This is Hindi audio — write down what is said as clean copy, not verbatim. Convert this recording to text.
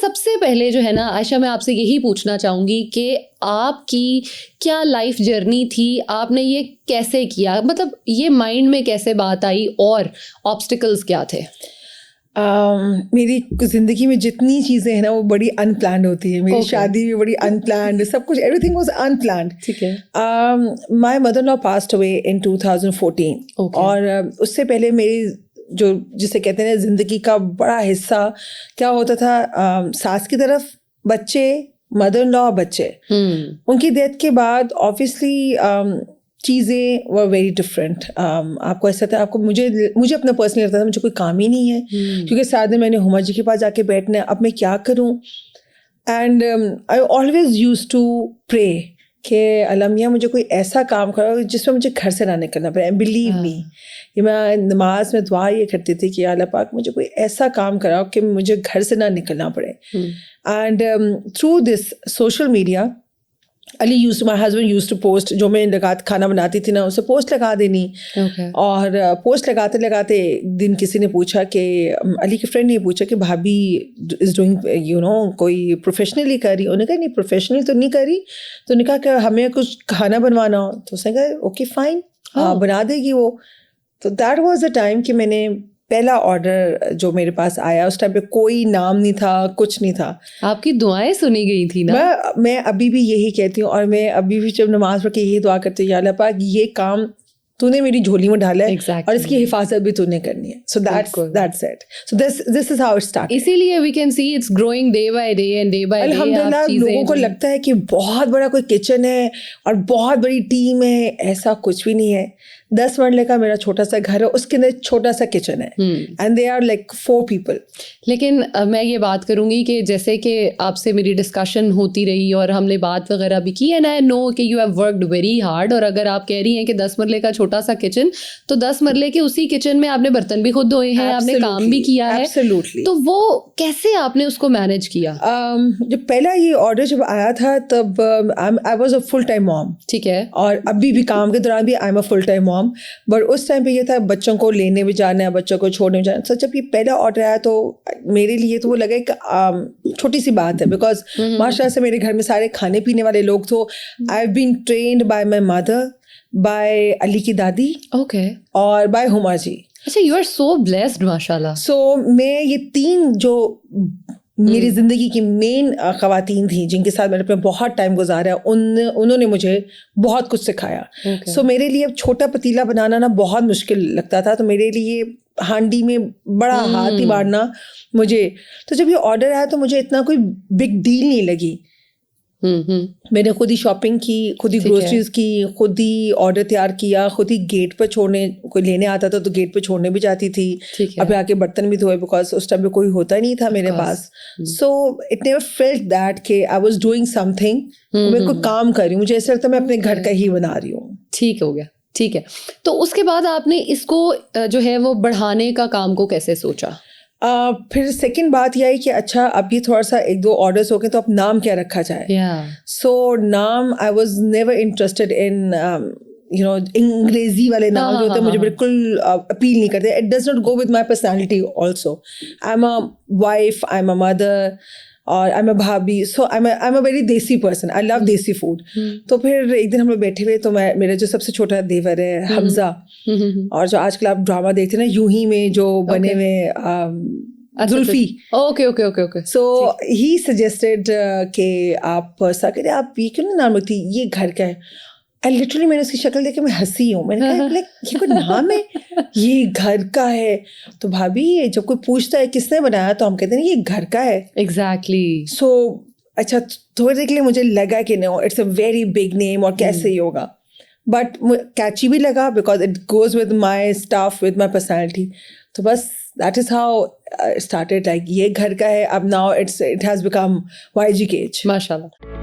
सबसे पहले जो है ना आयशा, मैं आपसे यही पूछना चाहूँगी कि आपकी क्या लाइफ जर्नी थी, आपने ये कैसे किया, मतलब ये माइंड में कैसे बात आई और ऑब्स्टिकल्स क्या थे? मेरी ज़िंदगी में जितनी चीज़ें हैं ना वो बड़ी अनप्लान्ड होती है. मेरी शादी भी बड़ी अनप्लान्ड, सब कुछ, एवरीथिंग वाज अनप्लान्ड. ठीक है. My mother in law passed away in 2014. और उससे पहले मेरी जो जिसे कहते हैं ज़िंदगी का बड़ा हिस्सा क्या होता था, सास की तरफ बच्चे, मदर इन लॉ बच्चे. उनकी डेथ के बाद ऑब्वियसली चीज़ें वर वेरी डिफरेंट. आपको ऐसा था, आपको मुझे अपना पर्सनली लगता था मुझे कोई काम ही नहीं है, क्योंकि साथ में मैंने हुमा जी के पास जाके बैठना है, अब मैं क्या करूं. And I always use to pray कि अल्लाह मियां मुझे कोई ऐसा काम करो जिसमें मुझे घर से ना निकलना पड़े. बिलीव मी, ये मैं नमाज में दुआ ये करती थी कि अल्लाह पाक मुझे कोई ऐसा काम कराओ कि मुझे घर से ना निकलना पड़े. And through this social media, my husband use to post, जो मैं खाना बनाती थी ना उसे पोस्ट लगा देनी. और पोस्ट लगाते लगाते एक दिन किसी ने पूछा कि अली के फ्रेंड ने पूछा कि भाभी इज डूइंग कोई प्रोफेशनली कर रही. उन्होंने कहा नहीं, प्रोफेशनल तो नहीं करी. तो उन्होंने कहा कि हमें कुछ खाना बनवाना हो, तो उसने कहा ओके फाइन, बना देगी वो. तो दैट वाज द टाइम कि मैंने पहला ऑर्डर जो मेरे पास आया, उस टाइम पे कोई नाम नहीं था, कुछ नहीं था. आपकी दुआएं सुनी गई थी ना? मैं अभी भी यही कहती हूँ, और मैं अभी भी जब नमाज पढ़ के यही दुआ करती हूँ, या अल्लाह पाक ये काम तूने मेरी झोली में डाला है, और इसकी हिफाजत भी तूने करनी है. So that's it. So this is how it started. इसीलिए we can see it's growing day by day and day by day. अल्हम्दुलिल्लाह. लोगों को लगता है कि बहुत बड़ा कोई किचन है और बहुत बड़ी टीम है, ऐसा कुछ भी नहीं है. 10 मरले का मेरा छोटा सा घर है, उसके अंदर छोटा सा किचन है, and they are like 4 people. लेकिन मैं ये बात करूँगी कि जैसे कि आपसे मेरी डिस्कशन होती रही और हमने बात वगैरह भी की, एंड आई नो कि you have worked very hard. और अगर आप कह रही हैं कि 10 मरले का छोटा सा किचन, तो 10 मरले के उसी किचन में आपने बर्तन भी खुद धोए हैं, आपने काम भी किया है. तो वो कैसे आपने उसको मैनेज किया? जब पहला ये ऑर्डर जब आया था तब I was a full time mom. ठीक है. और अभी भी काम के दौरान भी I am a full time mom. But उस टाइम पे ये था बच्चों को लेने भी जाना है, बच्चों को छोड़ने भी जाना है. तो जब ये पहला ऑर्डर आया तो मेरे लिए तो वो लगा एक छोटी सी बात है, बिकॉज माशाल्लाह से मेरे घर में सारे खाने पीने वाले लोग. तो I have been trained by my mother, by Ali की दादी, और बाय हुमा जी. अच्छा, यू आर सो ब्लेस्ड माशाल्लाह. सो मैं ये 3 जो मेरी ज़िंदगी की मेन ख़वातीन थी जिनके साथ मैंने अपना बहुत टाइम गुजारा, उन्होंने मुझे बहुत कुछ सिखाया. सो मेरे लिए अब छोटा पतीला बनाना ना बहुत मुश्किल लगता था. तो मेरे लिए हांडी में बड़ा हाथ ही मारना मुझे. तो जब ये ऑर्डर आया तो मुझे इतना कोई बिग डील नहीं लगी. मैंने खुद ही शॉपिंग की, खुद ही ग्रोसरीज की, खुद ही ऑर्डर तैयार किया, खुद ही गेट पर छोड़ने, कोई लेने आता था तो गेट पर छोड़ने भी जाती थी. अब आके बर्तन भी धोए, बिकॉज उस टाइम पे कोई होता ही नहीं था मेरे पास. So it never felt that कि आई वाज डूइंग समथिंग, मैं कोई काम कर रही हूँ. मुझे ऐसा लगता है मैं अपने घर का ही बना रही हूँ. ठीक हो गया, ठीक है. तो उसके बाद आपने इसको जो है वो बढ़ाने का काम को कैसे सोचा? फिर सेकंड बात यह है कि अच्छा अब ये थोड़ा सा 1-2 ऑर्डर्स हो गए तो अब नाम क्या रखा जाए. सो नाम, I was never interested in अंग्रेजी वाले नाम जो होते हैं, मुझे बिल्कुल अपील नहीं करते. It does not go with my personality also. I am a wife, I am a mother, और आई एम अ भाभी. सो आई एम अ वेरी देसी पर्सन. आई लव देसी फूड. तो फिर एक दिन हम लोग बैठे हुए, तो मेरा जो सबसे छोटा देवर है हमजा, और जो आजकल आप ड्रामा देखते हैं ना यूं ही में जो बने हुए Zulfi. Okay. So he suggested कि आप ऐसा करें, आप ये क्यों ना नाम रखती, ये घर का है. लिटरली मैंने उसकी शक्ल देख के मैं हंसी हूँ. मैंने कहा लाइक ये कोई नाम है, ये घर का है. तो भाभी जब कोई पूछता है किसने बनाया, तो हम कहते हैं ये घर का है. एग्जैक्टली. सो अच्छा, थोड़ी देर के लिए मुझे लगा कि no, it's a very big name और कैसे ही होगा. बट कैची भी लगा because it goes with my staff, with my personality. तो बस that is how started. Like ये घर का है. अब now it has become YG Cage. माशाल्लाह.